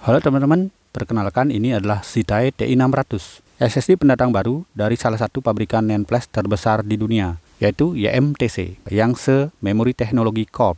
Halo teman-teman, perkenalkan ini adalah Zitai TI600, SSD pendatang baru dari salah satu pabrikan NAND flash terbesar di dunia, yaitu YMTC, Yangtze Memory Technology Corp.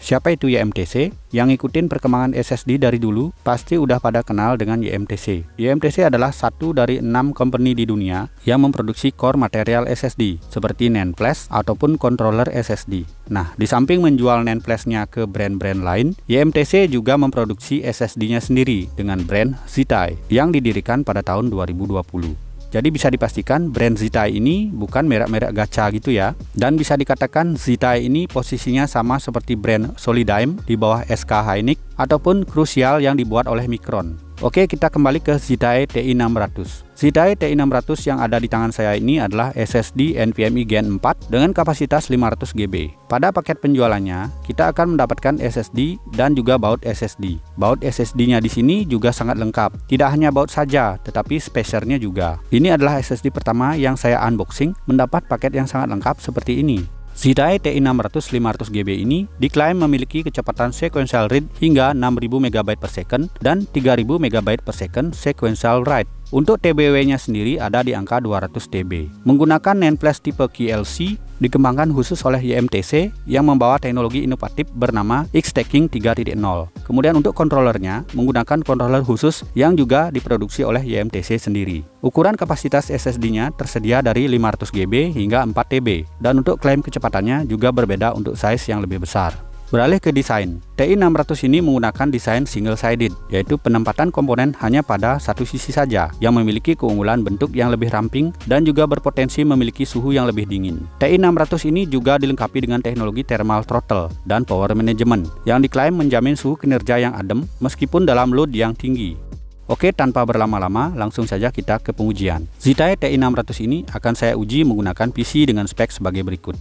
Siapa itu YMTC? Yang ngikutin perkembangan SSD dari dulu pasti udah pada kenal dengan YMTC. YMTC adalah satu dari 6 company di dunia yang memproduksi core material SSD seperti NAND flash ataupun controller SSD. Nah, di samping menjual NAND flash-nya ke brand-brand lain, YMTC juga memproduksi SSD-nya sendiri dengan brand Zitai yang didirikan pada tahun 2020. Jadi bisa dipastikan brand Zitai ini bukan merek-merek gacha gitu ya. Dan bisa dikatakan Zitai ini posisinya sama seperti brand Solidigm di bawah SK Hynix ataupun Crucial yang dibuat oleh Micron. Oke, kita kembali ke Zitai TI600. Zitai TI600 yang ada di tangan saya ini adalah SSD NVMe Gen 4 dengan kapasitas 500 GB. Pada paket penjualannya, kita akan mendapatkan SSD dan juga baut SSD. Baut SSD-nya di sini juga sangat lengkap. Tidak hanya baut saja, tetapi spacer-nya juga. Ini adalah SSD pertama yang saya unboxing mendapat paket yang sangat lengkap seperti ini. Zitai TI600 500 GB ini diklaim memiliki kecepatan sequential read hingga 6000 MB per second dan 3000 MB per second sequential write. Untuk TBW-nya sendiri ada di angka 200 TB. Menggunakan NAND flash tipe QLC dikembangkan khusus oleh YMTC yang membawa teknologi inovatif bernama X-Stacking 3.0. Kemudian untuk kontrolernya menggunakan controller khusus yang juga diproduksi oleh YMTC sendiri. Ukuran kapasitas SSD-nya tersedia dari 500 GB hingga 4 TB dan untuk klaim kecepatannya juga berbeda untuk size yang lebih besar. Beralih ke desain, TI600 ini menggunakan desain single-sided, yaitu penempatan komponen hanya pada satu sisi saja, yang memiliki keunggulan bentuk yang lebih ramping dan juga berpotensi memiliki suhu yang lebih dingin. TI600 ini juga dilengkapi dengan teknologi thermal throttle dan power management, yang diklaim menjamin suhu kinerja yang adem meskipun dalam load yang tinggi. Oke, tanpa berlama-lama, langsung saja kita ke pengujian. Zitai TI600 ini akan saya uji menggunakan PC dengan spek sebagai berikut.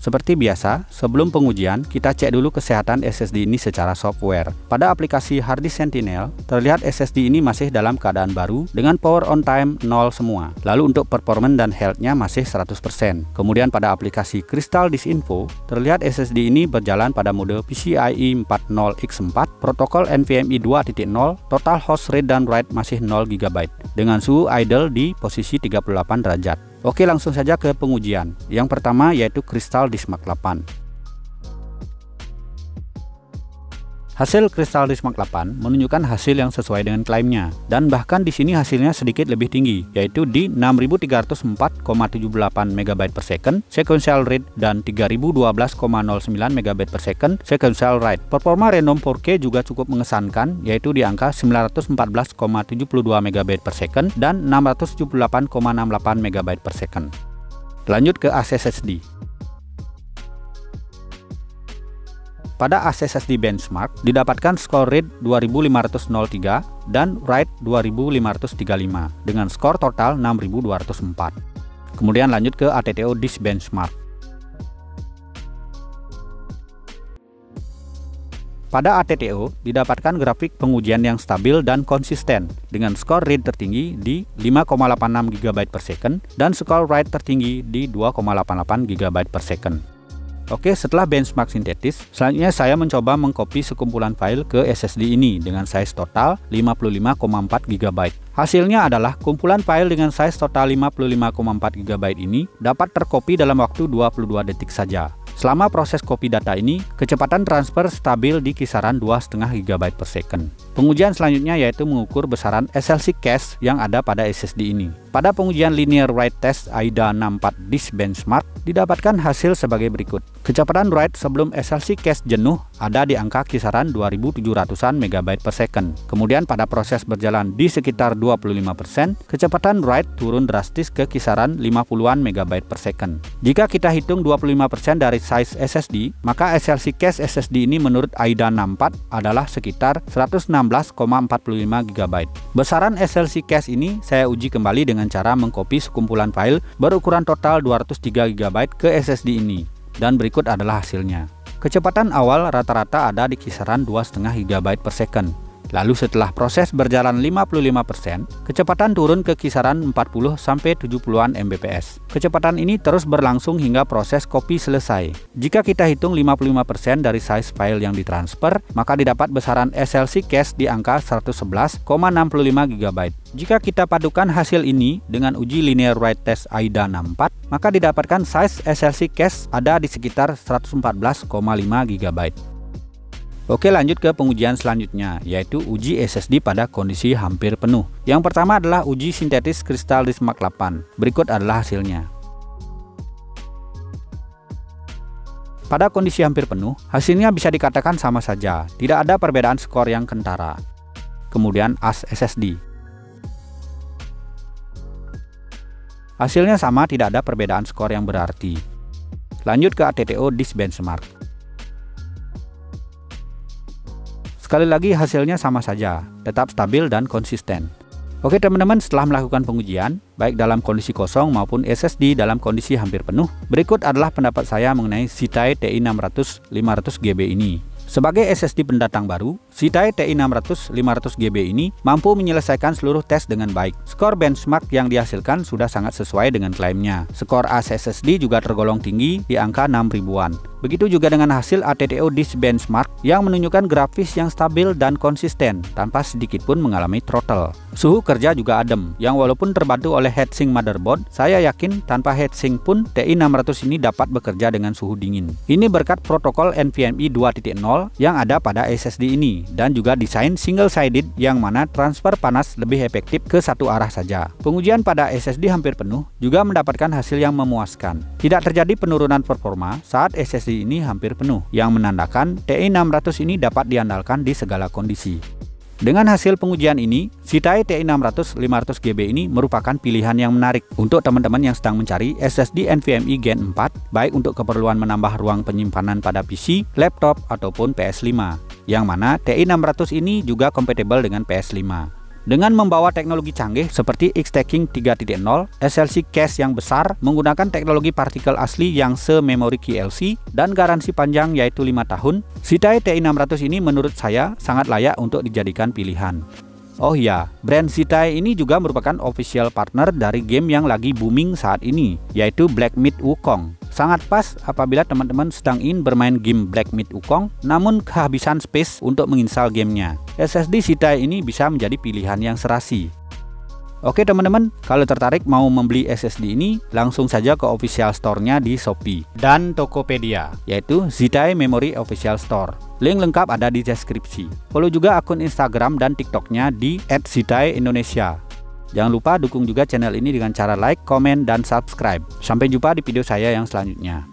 Seperti biasa, sebelum pengujian, kita cek dulu kesehatan SSD ini secara software. Pada aplikasi Harddisk Sentinel, terlihat SSD ini masih dalam keadaan baru dengan power on time 0 semua. Lalu untuk performance dan health-nya masih 100%. Kemudian pada aplikasi Crystal Disk Info, terlihat SSD ini berjalan pada mode PCIe 40x4, protokol NVMe 2.0, total host read dan write masih 0 GB, dengan suhu idle di posisi 38 derajat. Oke, langsung saja ke pengujian. Yang pertama yaitu Crystal Disk Mark 8. Hasil Crystal Disk Mark 8 menunjukkan hasil yang sesuai dengan klaimnya, dan bahkan di sini hasilnya sedikit lebih tinggi, yaitu di 6304,78 MB per second sequential read dan 3012,09 MB per second sequential write. Performa random 4K juga cukup mengesankan, yaitu di angka 914,72 MB per second dan 678,68 MB per second. Lanjut ke SSD. Pada SSD benchmark didapatkan skor read 2503 dan write 2535 dengan skor total 6204. Kemudian lanjut ke ATTO disk benchmark. Pada ATTO didapatkan grafik pengujian yang stabil dan konsisten dengan skor read tertinggi di 5,86 GB per second dan skor write tertinggi di 2,88 GB per second. Oke, setelah benchmark sintetis, selanjutnya saya mencoba mengcopy sekumpulan file ke SSD ini dengan size total 55,4 GB. Hasilnya adalah kumpulan file dengan size total 55,4 GB ini dapat tercopy dalam waktu 22 detik saja. Selama proses copy data ini, kecepatan transfer stabil di kisaran 2,5 GB per second. Pengujian selanjutnya yaitu mengukur besaran SLC cache yang ada pada SSD ini. Pada pengujian linear write test AIDA 64 disk benchmark, didapatkan hasil sebagai berikut. Kecepatan write sebelum SLC cache jenuh ada di angka kisaran 2700-an MB per second. Kemudian pada proses berjalan di sekitar 25%, kecepatan write turun drastis ke kisaran 50-an MB per second. Jika kita hitung 25% dari size SSD, maka SLC cache SSD ini menurut AIDA 64 adalah sekitar 116,45 GB. Besaran SLC cache ini saya uji kembali dengan cara mengcopy sekumpulan file berukuran total 203 GB ke SSD ini, dan berikut adalah hasilnya. Kecepatan awal rata-rata ada di kisaran 2,5 GB per second. Lalu setelah proses berjalan 55%, kecepatan turun ke kisaran 40-70-an Mbps. Kecepatan ini terus berlangsung hingga proses copy selesai. Jika kita hitung 55% dari size file yang ditransfer, maka didapat besaran SLC cache di angka 111,65 GB. Jika kita padukan hasil ini dengan uji linear write test AIDA 64, maka didapatkan size SLC cache ada di sekitar 114,5 GB. Oke, lanjut ke pengujian selanjutnya, yaitu uji SSD pada kondisi hampir penuh. Yang pertama adalah uji sintetis kristal Rismark 8. Berikut adalah hasilnya. Pada kondisi hampir penuh, hasilnya bisa dikatakan sama saja, tidak ada perbedaan skor yang kentara. Kemudian AS SSD. Hasilnya sama, tidak ada perbedaan skor yang berarti. Lanjut ke ATTO Disk Benchmark. Sekali lagi hasilnya sama saja, tetap stabil dan konsisten. Oke teman-teman, setelah melakukan pengujian, baik dalam kondisi kosong maupun SSD dalam kondisi hampir penuh, berikut adalah pendapat saya mengenai Citai TI600 500GB ini. Sebagai SSD pendatang baru, Citai TI600 500GB ini mampu menyelesaikan seluruh tes dengan baik. Skor benchmark yang dihasilkan sudah sangat sesuai dengan klaimnya. Skor AS SSD juga tergolong tinggi di angka 6000-an. Begitu juga dengan hasil ATTO Disk Benchmark yang menunjukkan grafis yang stabil dan konsisten tanpa sedikit pun mengalami throttle. Suhu kerja juga adem, yang walaupun terbantu oleh heatsink motherboard, saya yakin tanpa heatsink pun TI600 ini dapat bekerja dengan suhu dingin. Ini berkat protokol NVMe 2.0 yang ada pada SSD ini, dan juga desain single-sided yang mana transfer panas lebih efektif ke satu arah saja. Pengujian pada SSD hampir penuh juga mendapatkan hasil yang memuaskan. Tidak terjadi penurunan performa saat SSD ini hampir penuh, yang menandakan TI600 ini dapat diandalkan di segala kondisi. Dengan hasil pengujian ini, Citai TI600 500GB ini merupakan pilihan yang menarik untuk teman-teman yang sedang mencari SSD NVMe Gen 4, baik untuk keperluan menambah ruang penyimpanan pada PC, laptop, ataupun PS5, yang mana TI600 ini juga kompatibel dengan PS5. Dengan membawa teknologi canggih seperti X-Stacking 3.0, SLC cache yang besar, menggunakan teknologi partikel asli yang se-memori QLC, dan garansi panjang yaitu 5 tahun, Citai TI600 ini menurut saya sangat layak untuk dijadikan pilihan. Oh ya, brand Citai ini juga merupakan official partner dari game yang lagi booming saat ini, yaitu Black Myth Wukong. Sangat pas apabila teman-teman sedang ingin bermain game Black Myth Wukong, namun kehabisan space untuk menginstal gamenya. SSD Citai ini bisa menjadi pilihan yang serasi. Oke teman-teman, kalau tertarik mau membeli SSD ini, langsung saja ke official store-nya di Shopee dan Tokopedia, yaitu Citai Memory Official Store. Link lengkap ada di deskripsi. Follow juga akun Instagram dan TikTok-nya di @citaiindonesia. Jangan lupa dukung juga channel ini dengan cara like, komen, dan subscribe. Sampai jumpa di video saya yang selanjutnya.